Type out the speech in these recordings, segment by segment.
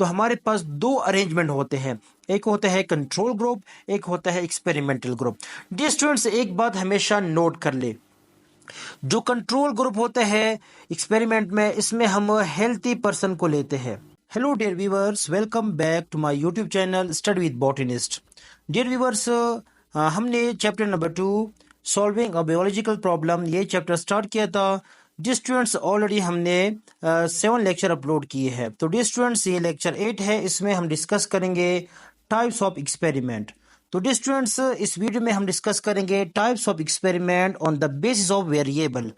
तो हमारे पास दो अरेंजमेंट होते हैं, एक होता है कंट्रोल ग्रुप, एक होता है एक्सपेरिमेंटल ग्रुप। डियर स्टूडेंट्स, एक बात हमेशा नोट कर ले, जो कंट्रोल ग्रुप होता है एक्सपेरिमेंट में, इसमें हम हेल्थी पर्सन को लेते हैं। Hello dear viewers, welcome back to my YouTube channel study with botanist. Dear viewers, हमने chapter number 2 solving a biological problem ये चैप्टर स्टार्ट किया था। डियर स्टूडेंट्स, ऑलरेडी हमने 7 लेक्चर अपलोड किए हैं। तो डियर स्टूडेंट्स, ये लेक्चर 8 है, इसमें हम डिस्कस करेंगे टाइप्स ऑफ एक्सपेरिमेंट। तो डियर स्टूडेंट्स, इस वीडियो में हम डिस्कस करेंगे types of experiment on the basis of variable.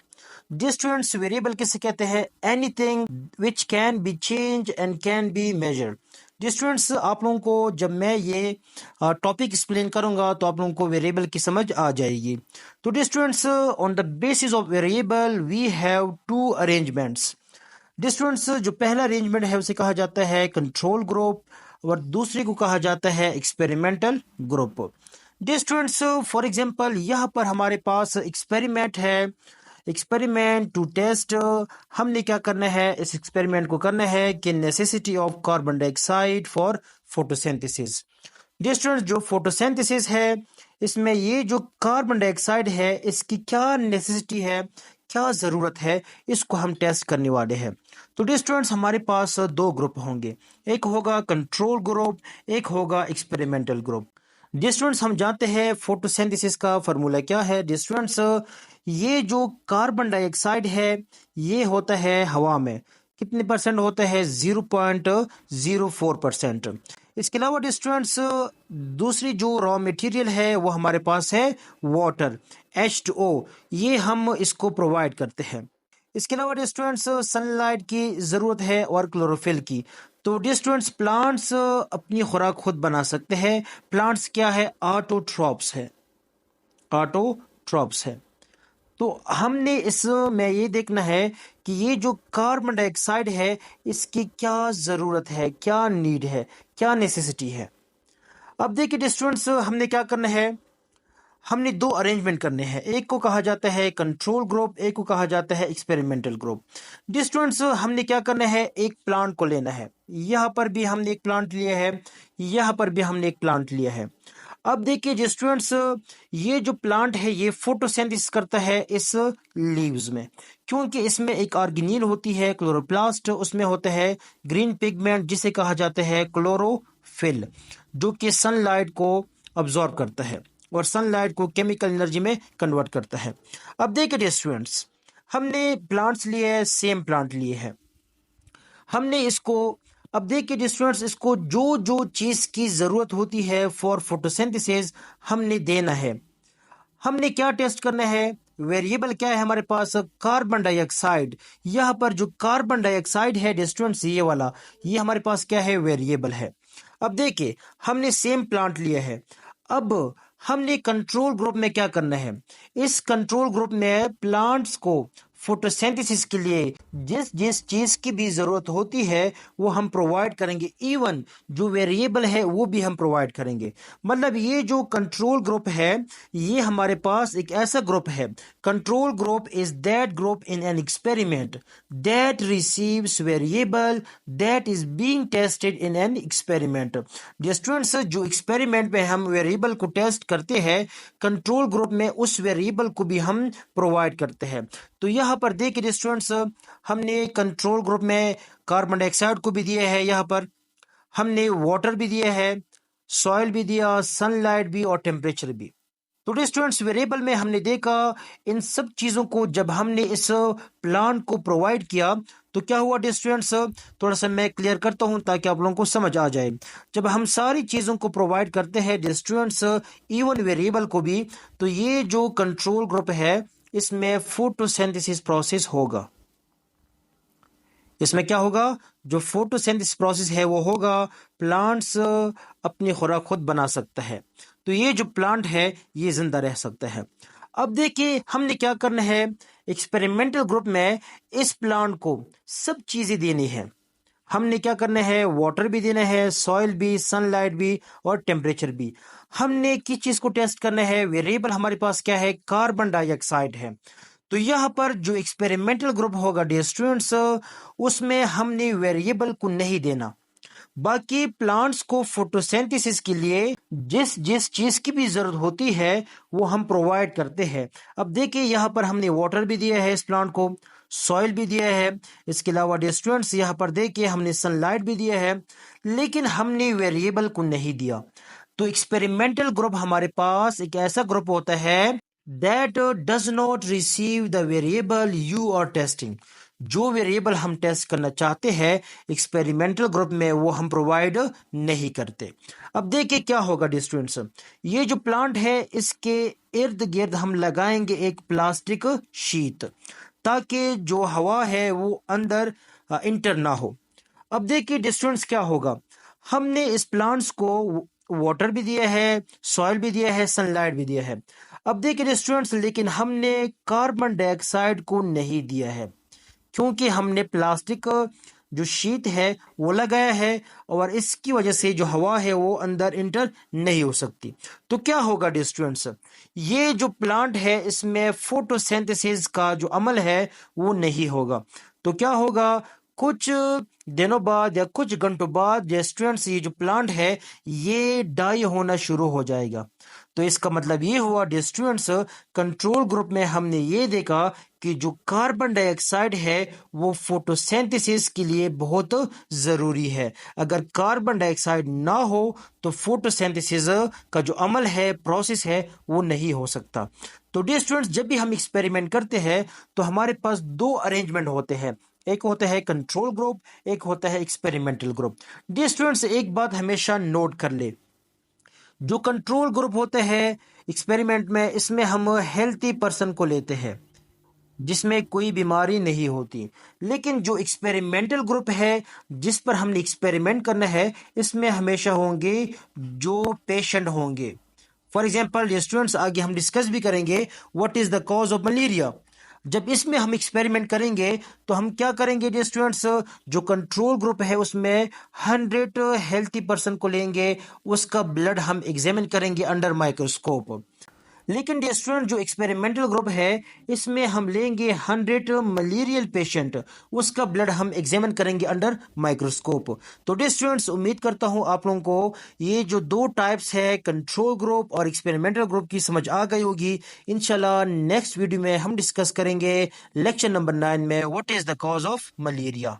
Dear students, variable किसे कहते हैं? Anything which can be change and can be measured. Dear students, आप लोगों को जब मैं ये टॉपिक एक्सप्लेन करूंगा तो आप लोगों को वेरिएबल की समझ आ जाएगी। तो dear students, on the basis of variable we have two arrangements. Dear students, जो पहला अरेंजमेंट है उसे कहा जाता है कंट्रोल ग्रुप और दूसरे को कहा जाता है experimental group. Dear students, for example यहाँ पर हमारे पास एक्सपेरिमेंट है, एक्सपेरिमेंट टू टेस्ट। हमने क्या करना है, इस एक्सपेरिमेंट को करना है कि necessity of carbon dioxide for photosynthesis. Dear students, जो फोटोसिंथेसिस है इसमें ये जो कार्बन डाइऑक्साइड है इसकी क्या नेसेसिटी है, क्या ज़रूरत है, इसको हम टेस्ट करने वाले हैं। तो डियर स्टूडेंट्स, हमारे पास दो ग्रुप होंगे, एक होगा कंट्रोल ग्रुप, एक होगा एक्सपेरिमेंटल ग्रुप। डियर स्टूडेंट्स, हम जानते हैं फोटोसिंथेसिस का फार्मूला क्या है। डियर स्टूडेंट्स, ये जो कार्बन डाइऑक्साइड है ये होता है हवा में, कितने परसेंट होता है? 0.04%। इसके अलावा डियर स्टूडेंट्स, दूसरी जो रॉ मटेरियल है वो हमारे पास है वाटर, H2O, ये हम इसको प्रोवाइड करते हैं। इसके अलावा डियर स्टूडेंट्स, सनलाइट की ज़रूरत है और क्लोरोफिल की। तो डियर स्टूडेंट्स, प्लांट्स अपनी खुराक खुद बना सकते हैं। प्लांट्स क्या है? ऑटोट्रॉप्स है, ऑटोट्रॉप्स है। तो हमने इसमें ये देखना है कि ये जो कार्बन डाइऑक्साइड है इसकी क्या ज़रूरत है, क्या नीड है, क्या नेसेसिटी है। अब देखिए डियर स्टूडेंट्स, हमने क्या करना है, हमने दो अरेंजमेंट करने हैं, एक को कहा जाता है कंट्रोल ग्रुप, एक को कहा जाता है एक्सपेरिमेंटल ग्रुप। डियर स्टूडेंट्स, हमने क्या करना है, एक प्लांट को लेना है, यहाँ पर भी हमने एक प्लांट लिया है, यहाँ पर भी हमने एक प्लांट लिया है। अब देखिए डियर स्टूडेंट्स, ये जो प्लांट है ये फोटोसिंथेसिस करता है इस लीव्स में, क्योंकि इसमें एक ऑर्गेनील होती है क्लोरोप्लास्ट, उसमें होता है ग्रीन पिगमेंट जिसे कहा जाता है क्लोरोफिल, जो कि सनलाइट को अब्जॉर्ब करता है और सनलाइट को केमिकल एनर्जी में कन्वर्ट करता है। अब देखिए डियर स्टूडेंट्स, हमने प्लांट्स लिए हैं, सेम प्लांट लिए हैं, हमने इसको, अब देखिए डियर स्टूडेंट्स, इसको जो जो चीज़ की ज़रूरत होती है फॉर फोटोसिंथेसिस हमने देना है। हमने क्या टेस्ट करना है? वेरिएबल क्या है हमारे पास? Carbon dioxide. यहाँ पर जो कार्बन डाइऑक्साइड है डियर स्टूडेंट्स, ये वाला, ये हमारे पास क्या है? वेरिएबल है। अब देखिए, हमने सेम प्लांट लिया है, अब हमने कंट्रोल ग्रुप में क्या करना है, इस कंट्रोल ग्रुप में प्लांट्स को फोटोसिंथेसिस के लिए जिस जिस चीज़ की भी ज़रूरत होती है वो हम प्रोवाइड करेंगे, इवन जो वेरिएबल है वो भी हम प्रोवाइड करेंगे। मतलब ये जो कंट्रोल ग्रुप है ये हमारे पास एक ऐसा ग्रुप है, control group is that group in an experiment that receives variable that is being tested in an experiment. Dear students, जो एक्सपेरिमेंट में हम वेरिएबल को टेस्ट करते हैं, कंट्रोल ग्रुप में उस वेरिएबल को भी हम प्रोवाइड करते हैं। तो यहाँ पर देखिए स्टूडेंट्स, हमने कंट्रोल ग्रुप में कार्बन डाइऑक्साइड को भी दिया है, यहाँ पर हमने वाटर भी दिया है, सॉइल भी दिया, सनलाइट भी और टेम्परेचर भी। तो स्टूडेंट्स, वेरिएबल में हमने देखा इन सब चीज़ों को जब हमने इस प्लांट को प्रोवाइड किया तो क्या हुआ डियर स्टूडेंट्स, थोड़ा सा मैं क्लियर करता हूं ताकि आप लोगों को समझ आ जाए। जब हम सारी चीज़ों को प्रोवाइड करते हैं डियर स्टूडेंट्स, इवन वेरिएबल को भी, तो ये जो कंट्रोल ग्रुप है इसमें फोटोसिंथेसिस प्रोसेस होगा। इसमें क्या होगा? जो फोटोसिंथेसिस प्रोसेस है वो होगा, प्लांट्स अपनी खुराक खुद बना सकता है, तो ये जो प्लांट है ये जिंदा रह सकता है। अब देखिए, हमने क्या करना है, एक्सपेरिमेंटल ग्रुप में इस प्लांट को सब चीज़ें देनी है। हमने क्या करना है, वाटर भी देना है, सॉइल भी, सनलाइट भी और टेम्परेचर भी। हमने किस चीज़ को टेस्ट करना है? वेरिएबल हमारे पास क्या है? कार्बन डाइऑक्साइड है। तो यहाँ पर जो एक्सपेरिमेंटल ग्रुप होगा डियर स्टूडेंट्स, उसमें हमने वेरिएबल को नहीं देना, बाकी प्लांट्स को फोटोसिंथेसिस के लिए जिस जिस चीज की भी जरूरत होती है वो हम प्रोवाइड करते हैं। अब देखिए यहाँ पर हमने वाटर भी दिया है इस प्लांट को, सॉइल भी दिया है, इसके अलावा स्टूडेंट्स यहाँ पर देखिए हमने सनलाइट भी दिया है, लेकिन हमने वेरिएबल को नहीं दिया। तो एक्सपेरिमेंटल ग्रुप हमारे पास एक ऐसा ग्रुप होता है that does not receive the variable you are testing. जो वेरिएबल हम टेस्ट करना चाहते हैं एक्सपेरिमेंटल ग्रुप में वो हम प्रोवाइड नहीं करते। अब देखिए क्या होगा स्टूडेंट्स, ये जो प्लांट है इसके इर्द गिर्द हम लगाएंगे एक प्लास्टिक शीट ताकि जो हवा है वो अंदर इंटर ना हो। अब देखिए स्टूडेंट्स क्या होगा, हमने इस प्लांट्स को वाटर भी दिया है, सॉइल भी दिया है, सनलाइट भी दिया है। अब देखिए स्टूडेंट्स लेकिन हमने कार्बन डाइऑक्साइड को नहीं दिया है क्योंकि हमने प्लास्टिक जो शीट है वो लगाया है और इसकी वजह से जो हवा है वो अंदर इंटर नहीं हो सकती। तो क्या होगा स्टूडेंट्स, ये जो प्लांट है इसमें फोटोसिंथेसिस का जो अमल है वो नहीं होगा। तो क्या होगा, कुछ दिनों बाद या कुछ घंटों बाद स्टूडेंट्स ये जो प्लांट है ये डाई होना शुरू हो जाएगा। तो इसका मतलब ये हुआ स्टूडेंट्स, कंट्रोल ग्रुप में हमने ये देखा कि जो कार्बन डाइऑक्साइड है वो फोटोसिंथेसिस के लिए बहुत जरूरी है। अगर कार्बन डाइऑक्साइड ना हो तो फोटोसिंथेसिस का जो अमल है, प्रोसेस है, वो नहीं हो सकता। तो डियर स्टूडेंट्स जब भी हम एक्सपेरिमेंट करते हैं तो हमारे पास दो अरेंजमेंट होते हैं, एक होता है कंट्रोल ग्रुप, एक होता है एक्सपेरिमेंटल ग्रुप। डियर स्टूडेंट्स एक बात हमेशा नोट कर ले, जो कंट्रोल ग्रुप होते हैं एक्सपेरिमेंट में इसमें हम हेल्थी पर्सन को लेते हैं जिसमें कोई बीमारी नहीं होती। लेकिन जो एक्सपेरिमेंटल ग्रुप है जिस पर हमने एक्सपेरिमेंट करना है इसमें हमेशा होंगे जो पेशेंट होंगे। फॉर एग्जाम्पल स्टूडेंट्स आगे हम डिस्कस भी करेंगे what is the cause of malaria. जब इसमें हम एक्सपेरिमेंट करेंगे तो हम क्या करेंगे डियर स्टूडेंट्स, जो कंट्रोल ग्रुप है उसमें 100 हेल्थी पर्सन को लेंगे, उसका ब्लड हम एग्जामिन करेंगे अंडर माइक्रोस्कोप। लेकिन डियर स्टूडेंट जो एक्सपेरिमेंटल ग्रुप है इसमें हम लेंगे 100 मलेरियल पेशेंट, उसका ब्लड हम एग्जामिन करेंगे अंडर माइक्रोस्कोप। तो डियर स्टूडेंट्स उम्मीद करता हूं आप लोगों को ये जो दो टाइप्स है कंट्रोल ग्रुप और एक्सपेरिमेंटल ग्रुप की समझ आ गई होगी। इंशाल्लाह नेक्स्ट वीडियो में हम डिस्कस करेंगे लेक्चर नंबर 9 में what is the cause of malaria.